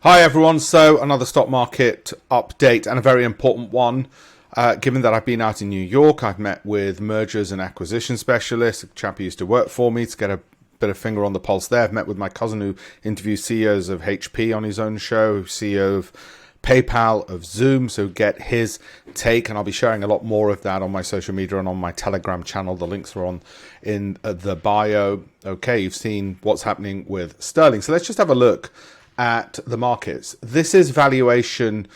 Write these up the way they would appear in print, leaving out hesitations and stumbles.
Hi everyone, so another stock market update and a very important one. Given that I've been out in New York, I've met with mergers and acquisition specialists, a chap who used to work for me to get a bit of finger on the pulse there. I've met with my cousin who interviews CEOs of HP on his own show, CEO of PayPal, of Zoom, so get his take, and I'll be sharing a lot more of that on my social media and on my Telegram channel. The links are on in the bio. Okay, you've seen what's happening with sterling, so let's just have a look at the markets. This is valuation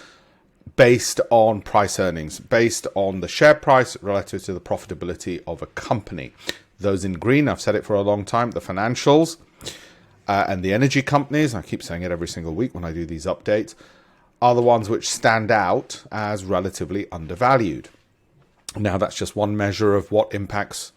based on price earnings, based on the share price relative to the profitability of a company. Those in green, I've said it for a long time, the financials and the energy companies, I keep saying it every single week when I do these updates, are the ones which stand out as relatively undervalued. Now, that's just one measure of what impacts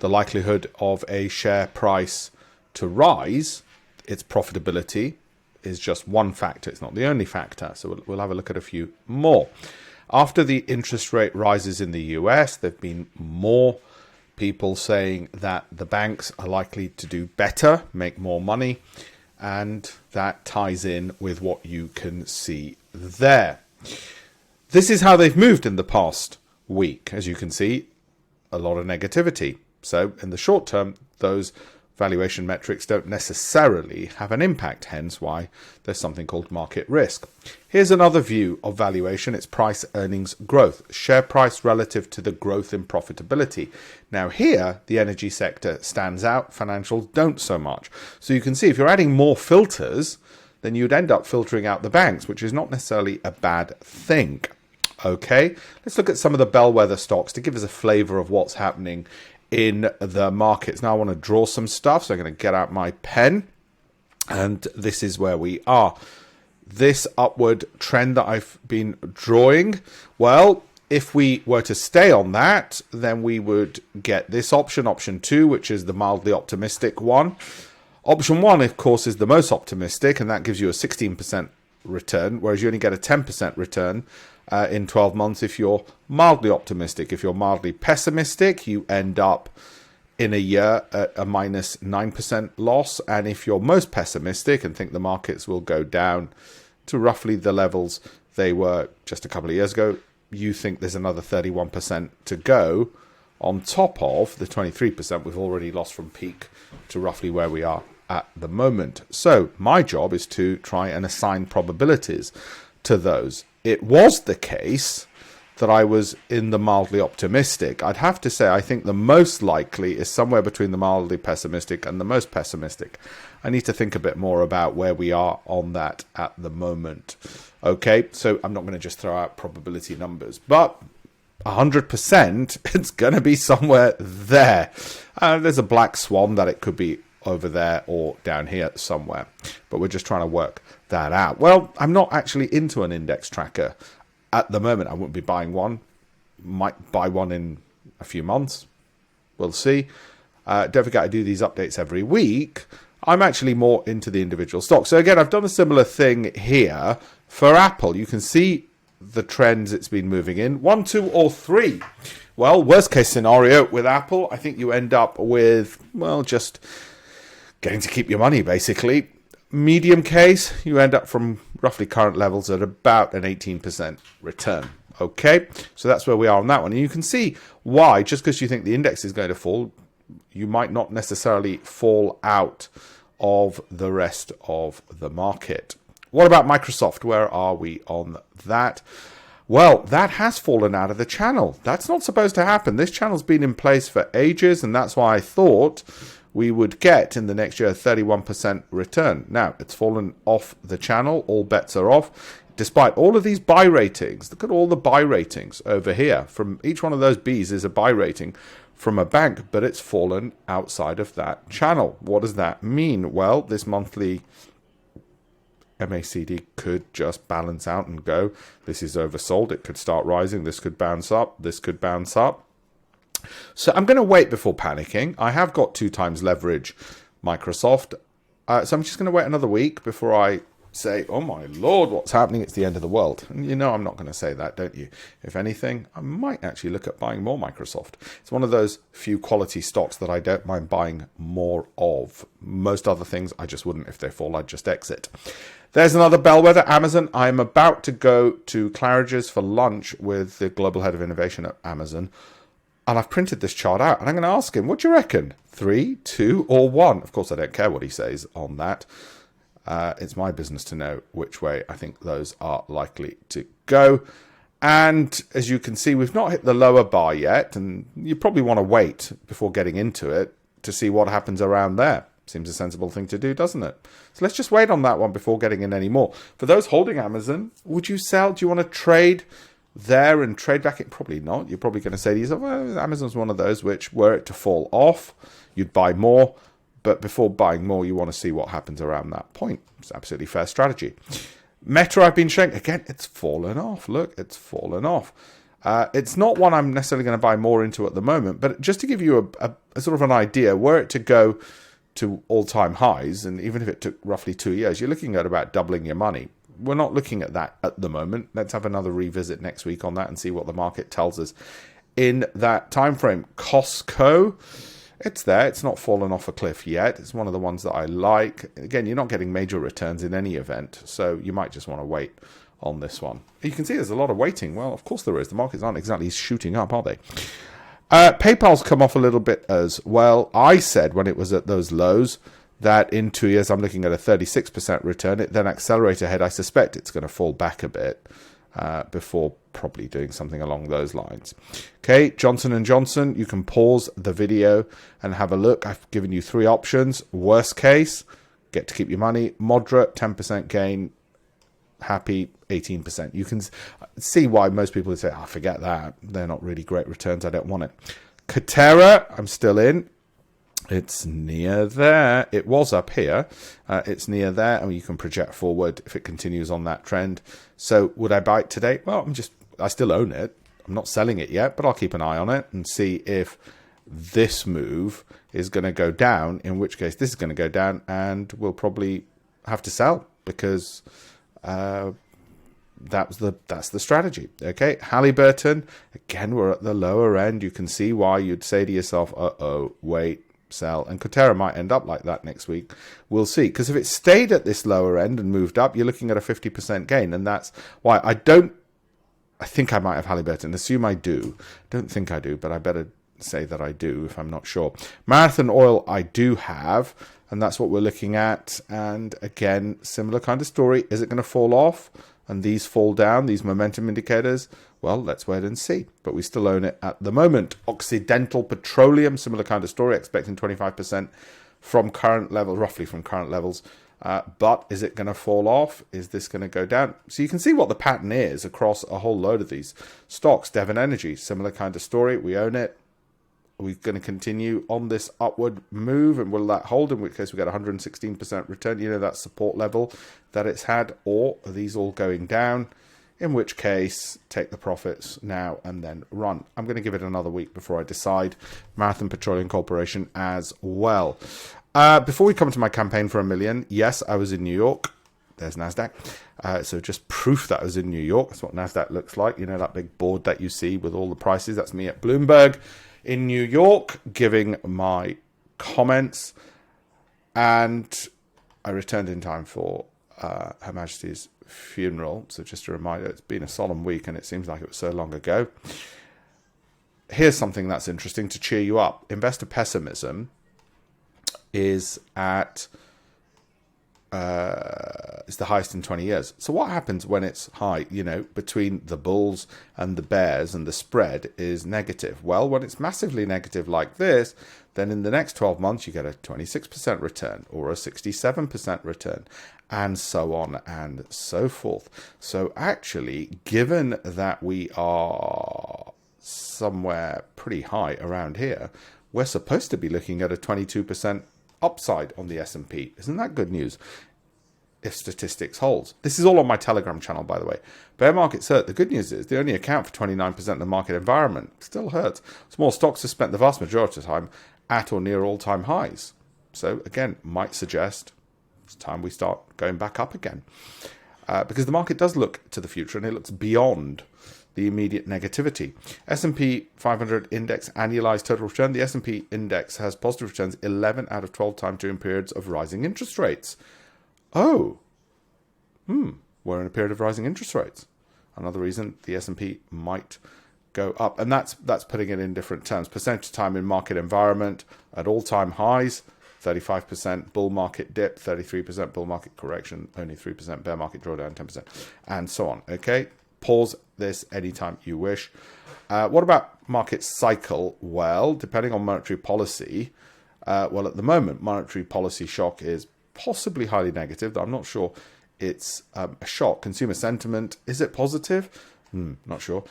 the likelihood of a share price to rise. Its profitability is just one factor. It's not the only factor. So we'll have a look at a few more. After the interest rate rises in the US, there have been more people saying that the banks are likely to do better, make more money, and that ties in with what you can see there. This is how they've moved in the past week. As you can see, a lot of negativity. So in the short term, those valuation metrics don't necessarily have an impact, hence why there's something called market risk. Here's another view of valuation. It's price earnings growth, share price relative to the growth in profitability. Now here, the energy sector stands out, financials don't so much. So you can see if you're adding more filters, then you'd end up filtering out the banks, which is not necessarily a bad thing. Okay, let's look at some of the bellwether stocks to give us a flavor of what's happening in the markets. Now I want to draw some stuff, so I'm going to get out my pen, and this is where we are. This upward trend that I've been drawing, well, if we were to stay on that, then we would get this option 2, which is the mildly optimistic one. Option 1, of course, is the most optimistic, and that gives you a 16% return, whereas you only get a 10% return in 12 months if you're mildly optimistic. If you're mildly pessimistic, you end up in a year at a minus 9% loss. And if you're most pessimistic and think the markets will go down to roughly the levels they were just a couple of years ago, you think there's another 31% to go on top of the 23% we've already lost from peak to roughly where we are at the moment. So my job is to try and assign probabilities to those. It was the case that I was in the mildly optimistic. I'd have to say I think the most likely is somewhere between the mildly pessimistic and the most pessimistic. I need to think a bit more about where we are on that at the moment. Okay, so I'm not going to just throw out probability numbers, but 100% it's going to be somewhere there. There's a black swan that it could be over there or down here somewhere, but we're just trying to work that out. Well, I'm not actually into an index tracker at the moment. I wouldn't be buying one. Might buy one in a few months. We'll see. Don't forget I do these updates every week. I'm actually more into the individual stock. So again, I've done a similar thing here for Apple. You can see the trends it's been moving in. 1, 2, or 3. Well, worst case scenario with Apple, I think you end up with, well, just getting to keep your money, basically. Medium case, you end up from roughly current levels at about an 18% return. Okay, so that's where we are on that one. And you can see why, just because you think the index is going to fall, you might not necessarily fall out of the rest of the market. What about Microsoft? Where are we on that? Well, that has fallen out of the channel. That's not supposed to happen. This channel's been in place for ages, and that's why I thought we would get in the next year a 31% return. Now, it's fallen off the channel. All bets are off. Despite all of these buy ratings, look at all the buy ratings over here. From each one of those Bs is a buy rating from a bank, but it's fallen outside of that channel. What does that mean? Well, this monthly MACD could just balance out and go, this is oversold. It could start rising. This could bounce up. This could bounce up. So I'm going to wait before panicking. I have got 2 times leverage Microsoft. So I'm just going to wait another week before I say, oh my Lord, what's happening? It's the end of the world. And you know I'm not going to say that, don't you? If anything, I might actually look at buying more Microsoft. It's one of those few quality stocks that I don't mind buying more of. Most other things, I just wouldn't. If they fall, I'd just exit. There's another bellwether, Amazon. I'm about to go to Claridge's for lunch with the global head of innovation at Amazon. And I've printed this chart out. And I'm going to ask him, what do you reckon? 3, 2, or 1? Of course, I don't care what he says on that. It's my business to know which way I think those are likely to go. And as you can see, we've not hit the lower bar yet. And you probably want to wait before getting into it to see what happens around there. Seems a sensible thing to do, doesn't it? So let's just wait on that one before getting in any more. For those holding Amazon, would you sell? Do you want to trade there and trade back in? Probably not. You're probably going to say to yourself, well, Amazon's one of those which, were it to fall off, you'd buy more. But before buying more, you want to see what happens around that point. It's absolutely fair strategy. Meta, I've been showing. Again, it's fallen off. Look, it's fallen off. It's not one I'm necessarily going to buy more into at the moment. But just to give you a sort of an idea, were it to go to all-time highs, and even if it took roughly 2 years, you're looking at about doubling your money. We're not looking at that at the moment. Let's have another revisit next week on that and see what the market tells us in that time frame. Costco, it's there. It's not fallen off a cliff yet. It's one of the ones that I like. Again, you're not getting major returns in any event, so you might just want to wait on this one. You can see there's a lot of waiting. Well, of course there is. The markets aren't exactly shooting up, are they? PayPal's come off a little bit as well. I said when it was at those lows that in 2 years I'm looking at a 36% return. It then accelerated ahead. I suspect it's going to fall back a bit before probably doing something along those lines. Okay, Johnson & Johnson, you can pause the video and have a look. I've given you 3 options. Worst case, get to keep your money. Moderate, 10% gain. Happy, 18%. You can see why most people would say, oh, forget that. They're not really great returns. I don't want it. Katera, I'm still in. It's near there. It was up here. It's near there, and you can project forward if it continues on that trend. So would I buy it today? Well, I still own it. I'm not selling it yet, but I'll keep an eye on it and see if this move is going to go down, in which case this is going to go down and we'll probably have to sell because that's the strategy. Okay, Halliburton, again, we're at the lower end. You can see why you'd say to yourself, uh-oh, wait, sell. And Coursera might end up like that next week. We'll see. Because if it stayed at this lower end and moved up, you're looking at a 50% gain. And that's why I think I might have Halliburton. Assume I do. Don't think I do, but I better say that I do if I'm not sure. Marathon Oil, I do have. And that's what we're looking at. And again, similar kind of story. Is it going to fall off? And these fall down, these momentum indicators? Well, let's wait and see. But we still own it at the moment. Occidental Petroleum, similar kind of story, expecting 25% from current level, roughly from current levels. But is it going to fall off? Is this going to go down? So you can see what the pattern is across a whole load of these stocks. Devon Energy, similar kind of story. We own it. We're going to continue on this upward move, and will that hold? In which case we get 116% return. You know, that support level that it's had, or are these all going down? In which case, take the profits now and then run. I'm going to give it another week before I decide. Marathon Petroleum Corporation as well. Before we come to my campaign for $1 million, yes, I was in New York. There's NASDAQ. So just proof that I was in New York. That's what NASDAQ looks like. You know, that big board that you see with all the prices. That's me at Bloomberg in New York giving my comments. And I returned in time for Her Majesty's funeral. So just a reminder, it's been a solemn week and it seems like it was so long ago. Here's something that's interesting to cheer you up. Investor pessimism is at it's the highest in 20 years. So what happens when it's high, you know, between the bulls and the bears, and the spread is negative? Well, when it's massively negative like this, then in the next 12 months you get a 26% return or a 67% return, and so on and so forth. So actually, given that we are somewhere pretty high around here, we're supposed to be looking at a 22% upside on the S&P. Isn't that good news? If statistics holds. This is all on my Telegram channel, by the way. Bear markets hurt. The good news is they only account for 29% of the market environment. Still hurts. Small stocks have spent the vast majority of the time at or near all-time highs. So again, might suggest it's time we start going back up again. Because the market does look to the future and it looks beyond the immediate negativity. S&P 500 index annualized total return. The S&P index has positive returns 11 out of 12 times during periods of rising interest rates. Oh, we're in a period of rising interest rates. Another reason the S&P might go up. And that's putting it in different terms. Percentage time in market environment at all-time highs. 35% bull market dip, 33% bull market correction, only 3% bear market drawdown, 10%, and so on. Okay, pause this anytime you wish. What about market cycle? Well, depending on monetary policy, at the moment, monetary policy shock is possibly highly negative. I'm not sure it's a shock. Consumer sentiment, is it positive? Not sure.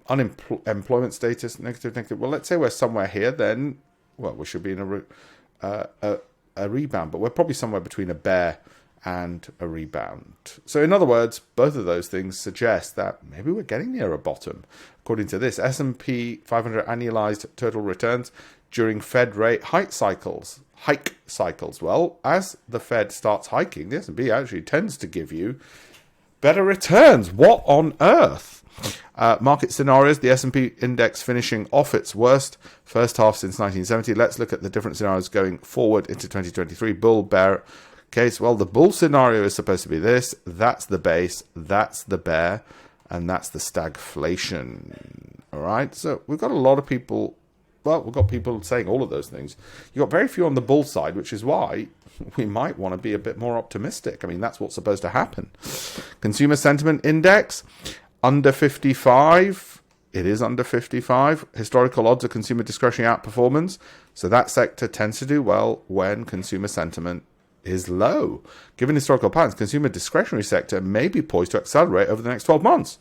Unemployment status, negative. Well, let's say we're somewhere here, then, we should be in a rebound, but we're probably somewhere between a bear and a rebound. So in other words, both of those things suggest that maybe we're getting near a bottom. According to this, S&P 500 annualized total returns during Fed rate hike cycles. Well, as the Fed starts hiking, the S&P actually tends to give you better returns. What on earth? Market scenarios, the S&P index finishing off its worst first half since 1970. Let's look at the different scenarios going forward into 2023. Bull, bear case. Well, the bull scenario is supposed to be this. That's the base. That's the bear. And that's the stagflation. All right. So we've got a lot of people. Well, we've got people saying all of those things. You've got very few on the bull side, which is why we might want to be a bit more optimistic. I mean, that's what's supposed to happen. Consumer sentiment index. Under 55, it is under 55. Historical odds of consumer discretionary outperformance. So that sector tends to do well when consumer sentiment is low. Given historical patterns, consumer discretionary sector may be poised to accelerate over the next 12 months.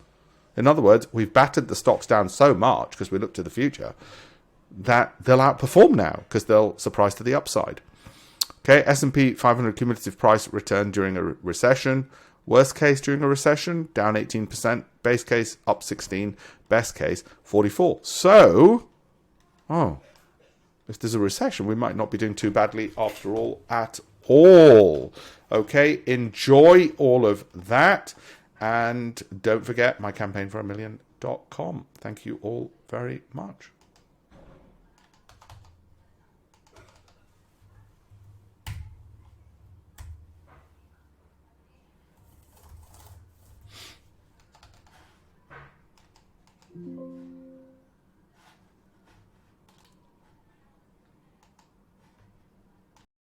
In other words, we've battered the stocks down so much because we look to the future that they'll outperform now because they'll surprise to the upside. Okay, S&P 500 cumulative price return during a recession. Worst case during a recession, down 18%. Base case, up 16. Best case, 44. So, if there's a recession, we might not be doing too badly after all at all. Okay, enjoy all of that. And don't forget my campaign for $1 million.com. Thank you all very much.